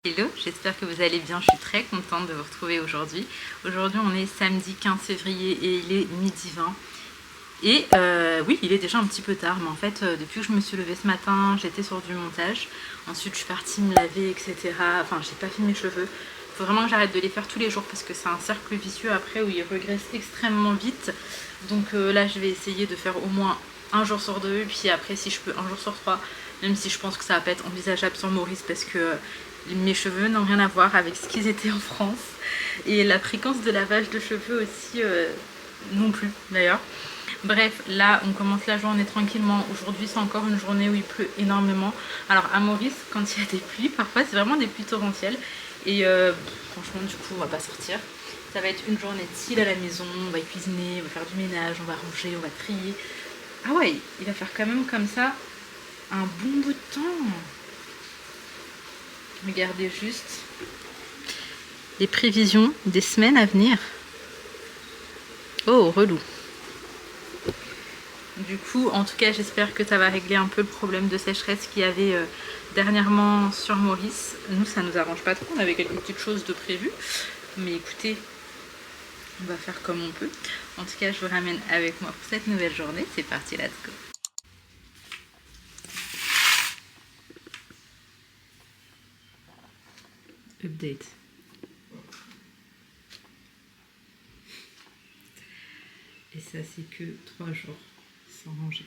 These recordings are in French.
Hello, j'espère que vous allez bien, je suis très contente de vous retrouver aujourd'hui. Aujourd'hui on est samedi 15 février et il est midi 20. Et oui, il est déjà un petit peu tard, mais en fait depuis que je me suis levée ce matin, j'étais sur du montage. Ensuite je suis partie me laver, etc. Enfin j'ai pas fait mes cheveux. Il faut vraiment que j'arrête de les faire tous les jours parce que c'est un cercle vicieux après où ils regressent extrêmement vite. Donc là je vais essayer de faire au moins un jour sur deux, puis après si je peux un jour sur trois, même si je pense que ça va pas être envisageable sur Maurice parce que mes cheveux n'ont rien à voir avec ce qu'ils étaient en France et la fréquence de lavage de cheveux aussi non plus d'ailleurs. Bref, là on commence la journée tranquillement. Aujourd'hui c'est encore une journée où il pleut énormément. Alors à Maurice, quand il y a des pluies, parfois c'est vraiment des pluies torrentielles et franchement du coup on va pas sortir. Ça va être une journée de chill à la maison, on va cuisiner, on va faire du ménage, on va ranger, on va trier. Ah ouais, il va faire quand même comme ça un bon bout de temps. Regardez juste les prévisions des semaines à venir. Oh, relou. Du coup, en tout cas, j'espère que ça va régler un peu le problème de sécheresse qu'il y avait dernièrement sur Maurice. Nous, ça nous arrange pas trop. On avait quelques petites choses de prévues. Mais écoutez, on va faire comme on peut. En tout cas, je vous ramène avec moi pour cette nouvelle journée. C'est parti, let's go. Update. Et ça, c'est que 3 jours sans ranger.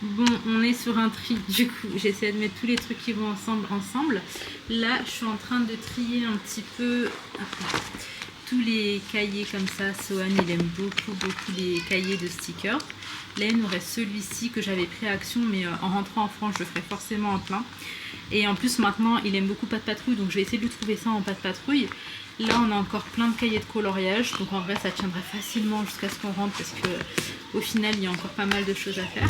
Bon, on est sur un tri, du coup, j'essaie de mettre tous les trucs qui vont ensemble. Là, je suis en train de trier un petit peu tous les cahiers comme ça. Sohan, il aime beaucoup les cahiers de stickers. Là, il nous reste celui-ci que j'avais pris à Action, mais en rentrant en France, je le ferai forcément en plein. Et en plus, maintenant, il aime beaucoup Pas de Patrouille, donc je vais essayer de lui trouver ça en Pas de Patrouille. Là, on a encore plein de cahiers de coloriage, donc en vrai, ça tiendrait facilement jusqu'à ce qu'on rentre, parce que au final, il y a encore pas mal de choses à faire.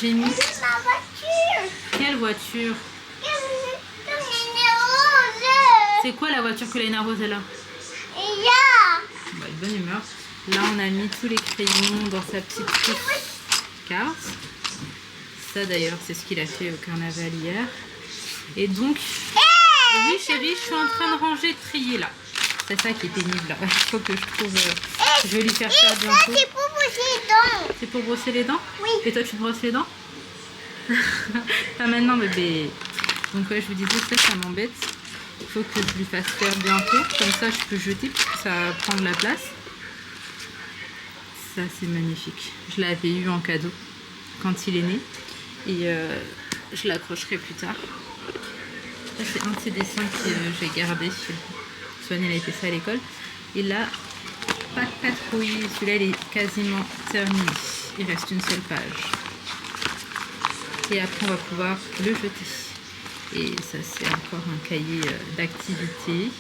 J'ai mis... Ma voiture. Quelle voiture? C'est quoi la voiture que Léna Rose est là? Bah, de bonne humeur. Là, on a mis tous les crayons dans sa petite carte. Ça, d'ailleurs, c'est ce qu'il a fait au carnaval hier. Et donc... Oui, chérie, je suis en train de ranger, de trier, là. C'est ça qui est pénible, là. Il faut que je trouve... Je vais lui faire faire bientôt. C'est pour brosser les dents. C'est pour brosser les dents? Oui. Et toi, tu te brosses les dents? Pas maintenant, bébé. Donc ouais, je vous disais, ça m'embête. Il faut que je lui fasse faire bientôt. Comme ça, je peux jeter parce que ça va prendre la place. Ça, c'est magnifique. Je l'avais eu en cadeau. quand il est né. Et je l'accrocherai plus tard. Ça, c'est un de ces dessins que j'ai gardé. Swan, elle a fait ça à l'école. Et là, pas de patrouille. Celui-là, il est quasiment terminé. Il reste une seule page. Et après, on va pouvoir le jeter. Et ça, c'est encore un cahier d'activité. Il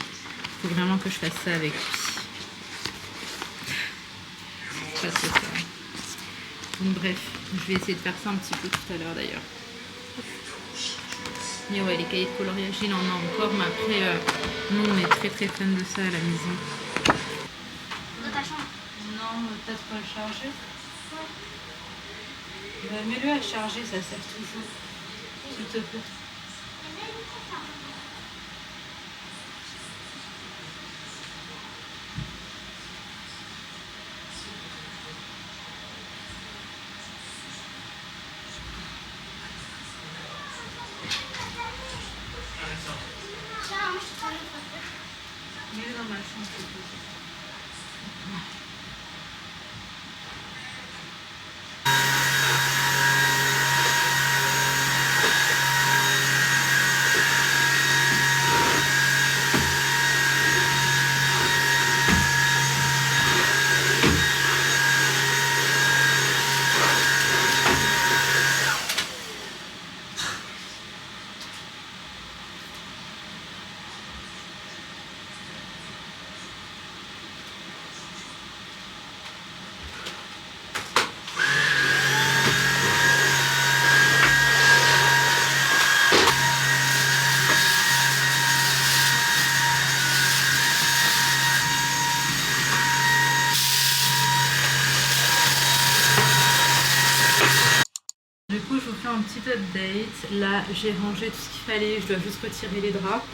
faut vraiment que je fasse ça avec lui. Pas ce soir. Donc bref, je vais essayer de faire ça un petit peu tout à l'heure d'ailleurs. Mais ouais, les cahiers de coloriage, il en a encore, mais après, nous on est très fan de ça à la maison. Dans ta chambre? Non, peut-être pas le charger. Bah, mets-le à charger, ça sert toujours. S'il te plaît. Mets-le dans ma chambre, s'il te plaît. Du coup, je vous fais un petit update. Là, j'ai rangé tout ce qu'il fallait. Je dois juste retirer les draps.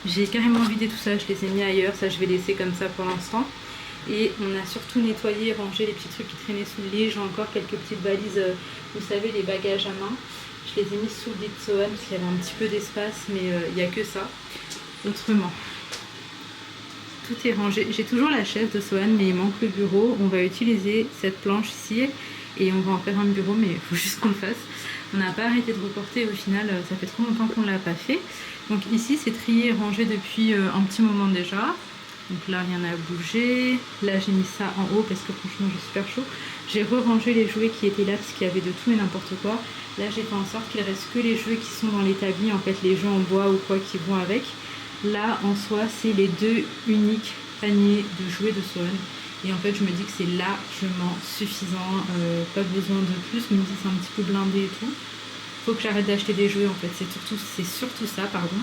J'ai carrément vidé tout ça. Je les ai mis ailleurs. Ça, je vais laisser comme ça pour l'instant. Et on a surtout nettoyé et rangé les petits trucs qui traînaient sous le lit. J'ai encore quelques petites valises, vous savez, les bagages à main. Je les ai mis sous le lit de Sohan parce qu'il y avait un petit peu d'espace, mais il n'y a que ça. Autrement, tout est rangé. J'ai toujours la chaise de Sohan, mais il manque le bureau. On va utiliser cette planche ici et on va en faire un bureau, mais il faut juste qu'on le fasse. On n'a pas arrêté de reporter. Au final, ça fait trop longtemps qu'on ne l'a pas fait. Donc ici, c'est trié et rangé depuis un petit moment déjà. Donc là, rien n'a bougé. Là, j'ai mis ça en haut parce que franchement, j'ai super chaud. J'ai re-rangé les jouets qui étaient là parce qu'il y avait de tout et n'importe quoi. Là, j'ai fait en sorte qu'il reste que les jouets qui sont dans l'établi, en fait, les jeux en bois ou quoi qui vont avec. Là, en soi, c'est les deux uniques paniers de jouets de Sohan. Et en fait, je me dis que c'est largement suffisant. Pas besoin de plus, même si c'est un petit peu blindé et tout. Faut que j'arrête d'acheter des jouets, en fait. C'est surtout ça, pardon.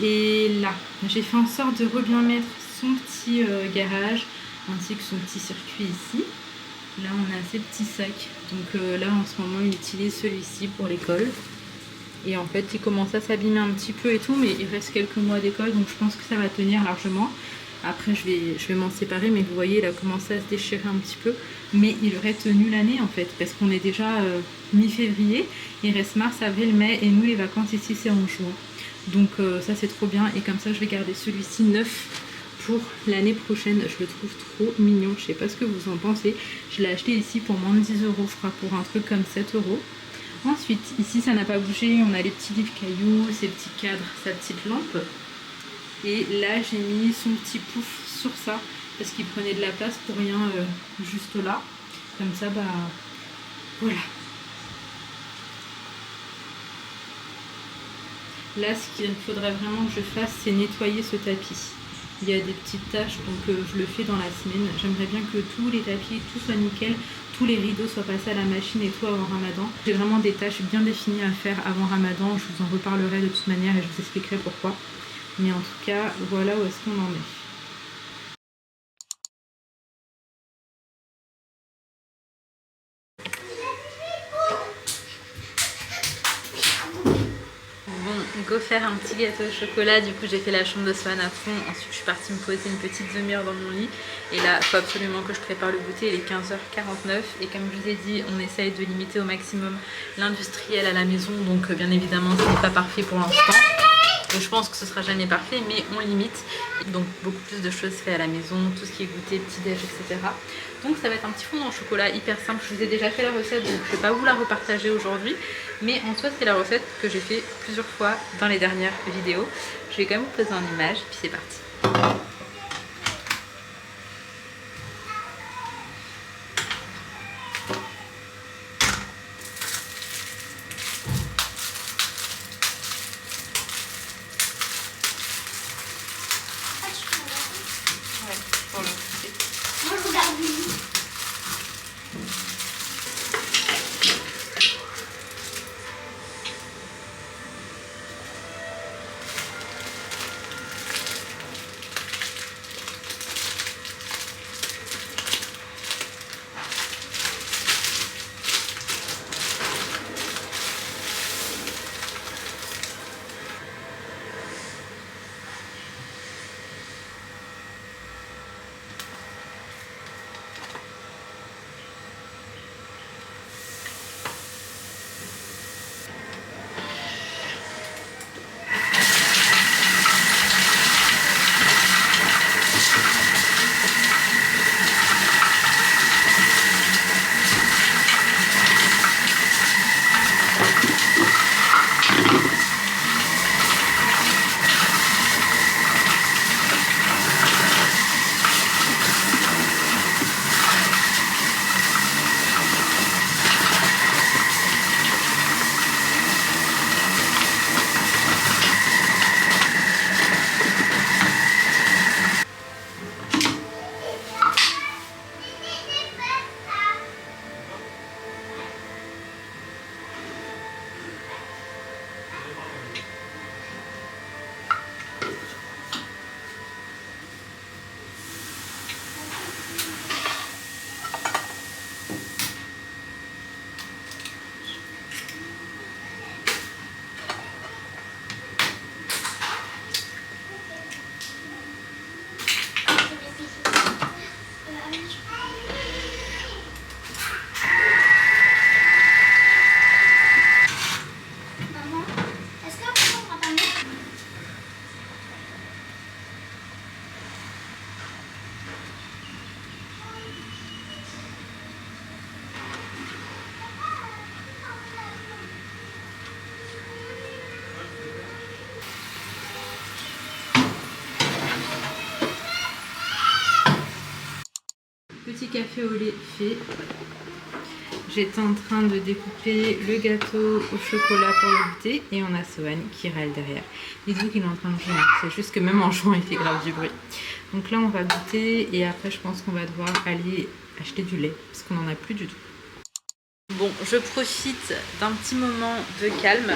Et là, j'ai fait en sorte de bien mettre son petit garage ainsi que son petit circuit ici. Là, on a ces petits sacs. Donc là, en ce moment, il utilise celui-ci pour l'école. Et en fait, il commence à s'abîmer un petit peu et tout, mais il reste quelques mois d'école, donc je pense que ça va tenir largement. Après, je vais m'en séparer, mais vous voyez, il a commencé à se déchirer un petit peu. Mais il aurait tenu l'année, en fait, parce qu'on est déjà mi-février. Il reste mars, avril, mai, et nous, les vacances ici, c'est en juin. Donc ça, c'est trop bien. Et comme ça, je vais garder celui-ci neuf pour l'année prochaine. Je le trouve trop mignon. Je sais pas ce que vous en pensez. Je l'ai acheté ici pour moins de 10 €, je crois, pour un truc comme 7 €. Ensuite, ici, ça n'a pas bougé. On a les petits livres cailloux, ses petits cadres, sa petite lampe. Et là, j'ai mis son petit pouf sur ça parce qu'il prenait de la place pour rien juste là. Comme ça, bah voilà. Là, ce qu'il faudrait vraiment que je fasse, c'est nettoyer ce tapis. Il y a des petites taches, donc je le fais dans la semaine. J'aimerais bien que tous les tapis, tout soit nickel, tous les rideaux soient passés à la machine et tout avant Ramadan. J'ai vraiment des tâches bien définies à faire avant Ramadan. Je vous en reparlerai de toute manière et je vous expliquerai pourquoi. Mais en tout cas, voilà où est-ce qu'on en est. Go faire un petit gâteau au chocolat. Du coup, j'ai fait la chambre de Sohan à fond. Ensuite, je suis partie me poser une petite demi-heure dans mon lit. Et là, il faut absolument que je prépare le goûter. Il est 15h49. Et comme je vous ai dit, on essaye de limiter au maximum l'industriel à la maison. Donc, bien évidemment, ce n'est pas parfait pour l'instant. Je pense que ce sera jamais parfait, mais on limite. Donc beaucoup plus de choses faites à la maison, tout ce qui est goûter, petit-déj, etc. Donc ça va être un petit fondant au chocolat hyper simple. Je vous ai déjà fait la recette, donc je ne vais pas vous la repartager aujourd'hui. Mais en soi, c'est la recette que j'ai fait plusieurs fois dans les dernières vidéos. Je vais quand même vous poser en image, puis c'est parti. Moi, je regarde lui. Maman, est-ce que vous m'entendez? Petit café au lait fait. J'étais en train de découper le gâteau au chocolat pour le goûter et on a Sohan qui râle derrière. Dites-vous qu'il est en train de jouer, c'est juste que même en jouant il fait grave du bruit. Donc là on va goûter et après je pense qu'on va devoir aller acheter du lait parce qu'on n'en a plus du tout. Bon, je profite d'un petit moment de calme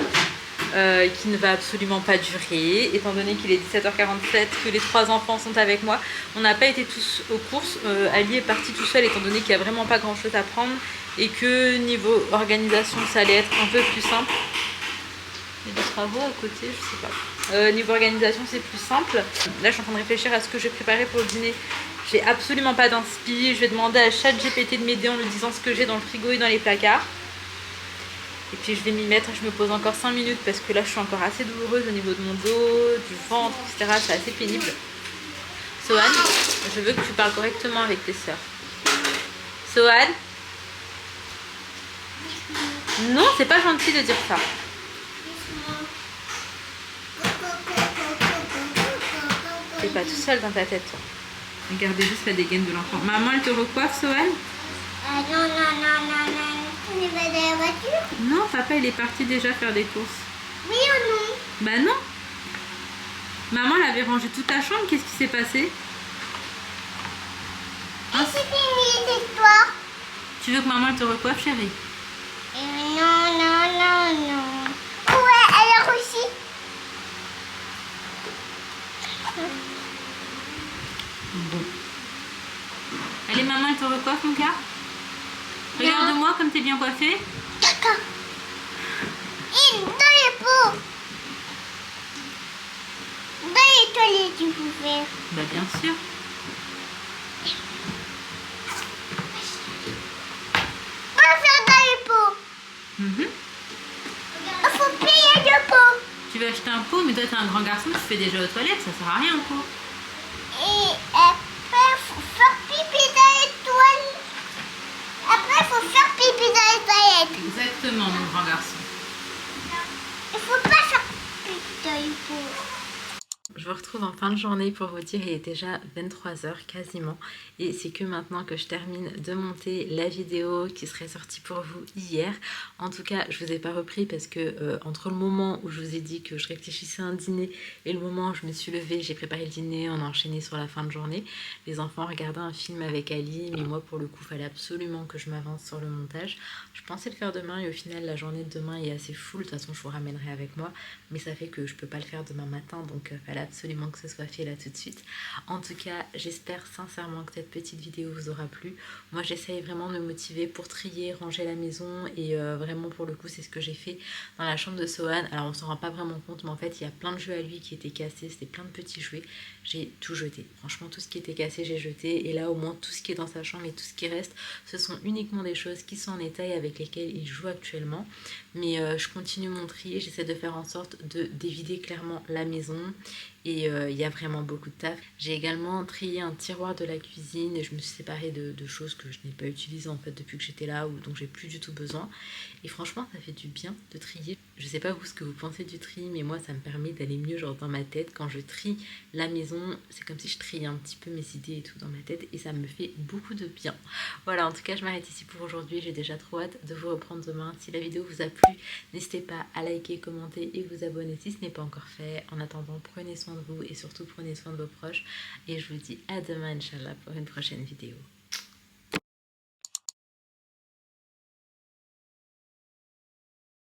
qui ne va absolument pas durer étant donné qu'il est 17h47, que les 3 enfants sont avec moi. On n'a pas été tous aux courses, Ali est parti tout seul étant donné qu'il n'y a vraiment pas grand chose à prendre et que niveau organisation ça allait être un peu plus simple. Il y a des travaux à côté, je sais pas. Niveau organisation c'est plus simple. Là je suis en train de réfléchir à ce que j'ai préparé pour le dîner. J'ai absolument pas d'inspi, je vais demander à ChatGPT de m'aider en lui disant ce que j'ai dans le frigo et dans les placards. Et puis je vais m'y mettre, je me pose encore 5 minutes parce que là je suis encore assez douloureuse au niveau de mon dos, du ventre, etc. C'est assez pénible. Sohan, je veux que tu parles correctement avec tes sœurs. Sohan? Non, c'est pas gentil de dire ça. T'es pas tout seul dans ta tête, toi. Regardez juste la dégaine de l'enfant. Maman, elle te recoiffe, Sohan? Non, non, non, non, non. On est pas dans la voiture? Non, papa, il est parti déjà faire des courses. Oui ou non? Bah non. Maman, elle avait rangé toute ta chambre. Qu'est-ce qui s'est passé? Et c'est fini cette histoire? Tu veux que maman, elle te recoiffe, chérie? Non, non, non, non. Ouais, alors aussi. Bon. Allez, maman, elle te recoiffe, mon gars? Regarde-moi comme t'es bien coiffée. D'accord. Et dans les pots. Dans les toilettes, tu peux faire. Bah bien sûr. On va faire dans les pots. Il faut payer le pot. Tu vas veux acheter un pot, mais toi, t'es un grand garçon, tu fais déjà aux toilettes, ça sert à rien, un pot. Et après, il faut faire pipi dans les toilettes. Après, il faut faire pipi dans les toilettes. Exactement, mon grand garçon. Il faut pas faire pipi dans les pots. Je vous retrouve en fin de journée pour vous dire, il est déjà 23h quasiment et c'est que maintenant que je termine de monter la vidéo qui serait sortie pour vous hier. En tout cas, je vous ai pas repris parce que entre le moment où je vous ai dit que je réfléchissais à un dîner et le moment où je me suis levée, j'ai préparé le dîner, on a enchaîné sur la fin de journée. Les enfants regardaient un film avec Ali, mais moi pour le coup, il fallait absolument que je m'avance sur le montage. Je pensais le faire demain et au final, la journée de demain est assez full. De toute façon, je vous ramènerai avec moi, mais ça fait que je peux pas le faire demain matin, donc fallait absolument que ce soit fait là tout de suite. En tout cas, j'espère sincèrement que cette petite vidéo vous aura plu. Moi, j'essaye vraiment de me motiver pour trier, ranger la maison et vraiment pour le coup, c'est ce que j'ai fait dans la chambre de Sohan. Alors, on s'en rend pas vraiment compte, mais en fait, il y a plein de jeux à lui qui étaient cassés, c'était plein de petits jouets. J'ai tout jeté. Franchement, tout ce qui était cassé, j'ai jeté. Et là, au moins, tout ce qui est dans sa chambre et tout ce qui reste, ce sont uniquement des choses qui sont en état et avec lesquelles il joue actuellement. Mais je continue mon tri, j'essaie de faire en sorte de dévider clairement la maison. Et il y a vraiment beaucoup de taf. J'ai également trié un tiroir de la cuisine et je me suis séparée de choses que je n'ai pas utilisées en fait depuis que j'étais là ou dont j'ai plus du tout besoin. Et franchement, ça fait du bien de trier. Je sais pas vous ce que vous pensez du tri, mais moi ça me permet d'aller mieux genre dans ma tête. Quand je trie la maison, c'est comme si je triais un petit peu mes idées et tout dans ma tête et ça me fait beaucoup de bien. Voilà, en tout cas je m'arrête ici pour aujourd'hui. J'ai déjà trop hâte de vous reprendre demain. Si la vidéo vous a plu, n'hésitez pas à liker, commenter et vous abonner si ce n'est pas encore fait. En attendant, prenez soin de vous et surtout prenez soin de vos proches. Et je vous dis à demain, Inch'Allah, pour une prochaine vidéo.